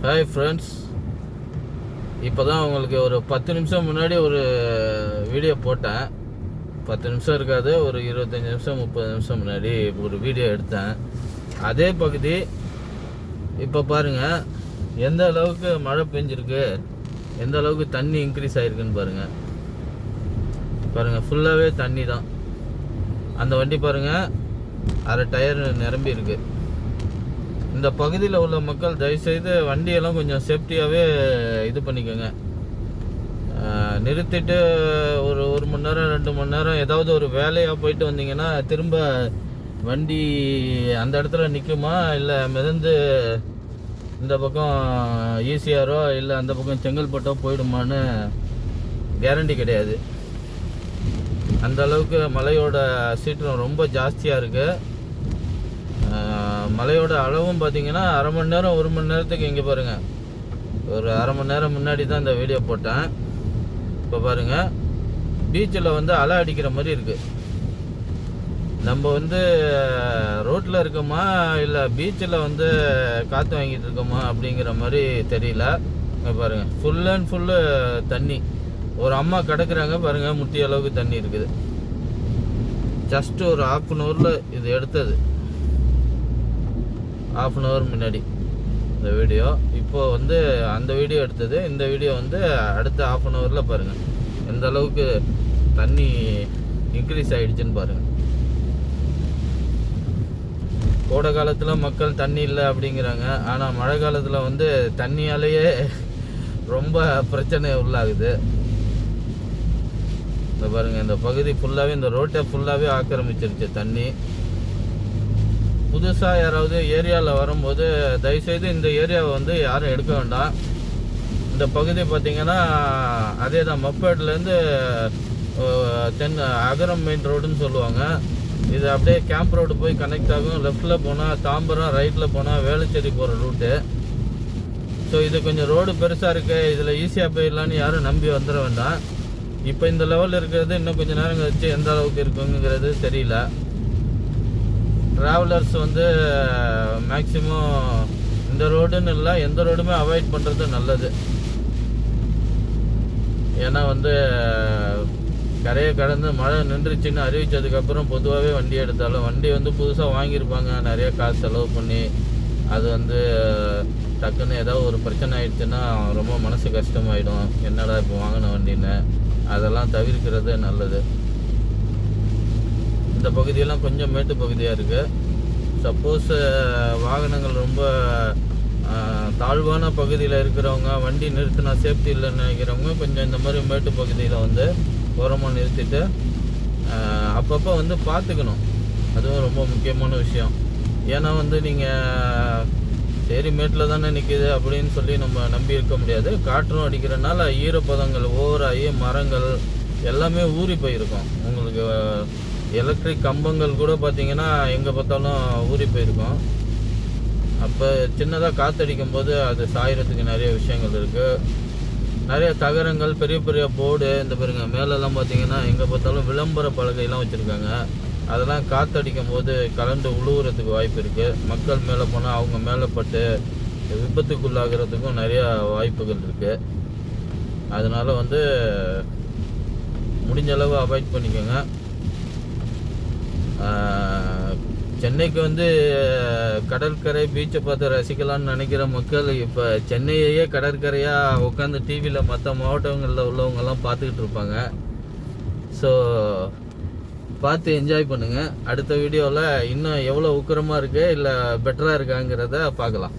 Hi friends, இப்போ தான் உங்களுக்கு ஒரு 10 நிமிஷம் முன்னாடி ஒரு வீடியோ போட்டேன். 10 நிமிஷம் இருக்காது, ஒரு 25 நிமிஷம் 30 நிமிஷம் முன்னாடி ஒரு வீடியோ எடுத்தேன். அதே பகுதி இப்போ பாருங்கள், எந்த அளவுக்கு மழை பெஞ்சிருக்கு, எந்த அளவுக்கு தண்ணி இன்க்ரீஸ் ஆகிருக்குன்னு பாருங்கள். ஃபுல்லாகவே தண்ணி தான். அந்த வண்டி பாருங்கள், அரை டயர் நிரம்பி இருக்குது. இந்த பகுதியில் உள்ள மக்கள் தயவுசெய்து வண்டியெல்லாம் கொஞ்சம் சேஃப்டியாகவே இது பண்ணிக்கோங்க. நிறுத்திட்டு ஒரு மணி நேரம் 2 மணி நேரம் ஏதாவது ஒரு வேலையாக போயிட்டு வந்தீங்கன்னா திரும்ப வண்டி அந்த இடத்துல நிற்குமா, இல்லை மிதந்து இந்த பக்கம் ஈசிஆரோ இல்லை அந்த பக்கம் செங்கல்பட்டோ போயிடுமான்னு கேரண்டி கிடையாது. அந்த அளவுக்கு மழையோட சீற்றம் ரொம்ப ஜாஸ்தியாக இருக்குது. மழையோட அளவும் பார்த்தீங்கன்னா அரை மணி நேரம் 1 மணி நேரத்துக்கு இங்கே பாருங்கள், ஒரு அரை மணி நேரம் முன்னாடி தான் இந்த வீடியோ போட்டேன். இப்போ பாருங்கள், பீச்சில் அலை அடிக்கிற மாதிரி இருக்குது. நம்ம ரோட்டில் இருக்கோமா இல்லை பீச்சில் காற்று வாங்கிட்டு இருக்கோமா அப்படிங்கிற மாதிரி தெரியல. இங்கே பாருங்கள், ஃபுல் அண்ட் ஃபுல்லு தண்ணி. ஒரு அம்மா கிடக்குறாங்க பாருங்கள், முட்டி அளவுக்கு தண்ணி இருக்குது. ஜஸ்ட் ஒரு 1/2 hourல இது எடுத்தது, 1/2 hour முன்னாடி இந்த வீடியோ. இப்போது அந்த வீடியோ எடுத்தது, இந்த வீடியோ அடுத்த 1/2 hourல பாருங்கள் எந்த அளவுக்கு தண்ணி இன்க்ரீஸ் ஆகிடுச்சுன்னு பாருங்கள். கோடை காலத்தில் மக்கள் தண்ணி இல்லை அப்படிங்கிறாங்க, ஆனால் மழை காலத்தில் தண்ணியாலேயே ரொம்ப பிரச்சனை உள்ளாகுது. இந்த பாருங்கள், இந்த பகுதி ஃபுல்லாகவே, இந்த ரோட்டை ஃபுல்லாகவே ஆக்கிரமிச்சிருச்சு தண்ணி. புதுசாக யாராவது ஏரியாவில் வரும்போது தயவுசெய்து இந்த ஏரியாவை யாரும் எடுக்க வேண்டாம். இந்த பகுதி பார்த்திங்கன்னா அதே தான், மப்பேட்லேருந்து அகரம் மெயின் ரோடுன்னு சொல்லுவாங்க. இது அப்படியே கேம்ப் ரோடு போய் கனெக்ட் ஆகும். லெஃப்டில் போனால் தாம்பரம், ரைட்டில் போனால் வேளச்சேரி போகிற ரூட்டு. ஸோ இது கொஞ்சம் ரோடு பெருசாக இருக்குது, இதில் ஈஸியாக போயிடலான்னு யாரும் நம்பி வந்துட வேண்டாம். இப்போ இந்த லெவலில் இருக்கிறது இன்னும் கொஞ்சம் நேரம் கழிச்சு எந்த அளவுக்கு இருக்குங்கிறது தெரியல. ட்ராவலர்ஸ் மேக்ஸிமம் இந்த ரோடுன்னு இல்லை, எந்த ரோடுமே அவாய்ட் பண்ணுறது நல்லது. ஏன்னா கரையை கடந்து மழை நின்றுச்சுன்னு அறிவித்ததுக்கப்புறம் பொதுவாகவே வண்டி எடுத்தாலும், வண்டி புதுசாக வாங்கியிருப்பாங்க, நிறைய காசு செலவு பண்ணி, அது டக்குன்னு ஏதாவது ஒரு பிரச்சனை ஆயிடுச்சுன்னா ரொம்ப மனசு கஷ்டமாயிடும். என்னடா இப்போ வாங்கின வண்டின்னு, அதெல்லாம் தவிர்க்கிறது நல்லது. இந்த பகுதியெல்லாம் கொஞ்சம் மேட்டு பகுதியாக இருக்குது. சப்போஸ் வாகனங்கள் ரொம்ப தாழ்வான பகுதியில் இருக்கிறவங்க, வண்டி நிறுத்தினா சேஃப்டி இல்லைன்னு நினைக்கிறவங்க கொஞ்சம் இந்த மாதிரி மேட்டு பகுதியில் ஓரமாக நிறுத்திட்டு அப்பப்போ பார்த்துக்கணும். அதுவும் ரொம்ப முக்கியமான விஷயம். ஏன்னா நீங்கள் சரி மேட்டில் தானே நிற்கிது அப்படின்னு சொல்லி நம்ம நம்பி இருக்க முடியாது. காற்றும் அடிக்கிறனால ஈரப்பதங்கள் ஓவராகி மரங்கள் எல்லாமே ஊறி போயிருக்கும். உங்களுக்கு எலக்ட்ரிக் கம்பங்கள் கூட பார்த்திங்கன்னா எங்கே பார்த்தாலும் ஊறி போயிருக்கும். அப்போ சின்னதாக காற்றடிக்கும் போது அது சாயறதுக்கு நிறைய விஷயங்கள் இருக்குது. நிறைய தகரங்கள், பெரிய பெரிய போர்டு, இந்த பாருங்க மேலெல்லாம் பார்த்திங்கன்னா எங்கே பார்த்தாலும் விளம்பர பலகையெல்லாம் வச்சுருக்காங்க. அதெல்லாம் காற்றடிக்கும் போது கலந்து உழுவுறதுக்கு வாய்ப்பு இருக்குது. மக்கள் மேலே போனால் அவங்க மேலே பட்டு விபத்துக்குள்ளாகிறதுக்கும் நிறையா வாய்ப்புகள் இருக்குது. அதனால் முடிஞ்ச அளவு அவாய்ட் பண்ணிக்கோங்க. சென்னைக்கு கடற்கரை பீச்சை பார்த்து ரசிக்கலான்னு நினைக்கிற மக்கள் இப்போ சென்னையையே கடற்கரையாக உட்காந்து டிவியில் மற்ற மாவட்டங்களில் உள்ளவங்கெல்லாம் பார்த்துக்கிட்டு இருப்பாங்க. ஸோ பார்த்து என்ஜாய் பண்ணுங்கள். அடுத்த வீடியோவில் இன்னும் எவ்வளோ உக்கிரமாக இருக்குது இல்லை பெட்டராக இருக்காங்கிறத பார்க்கலாம்.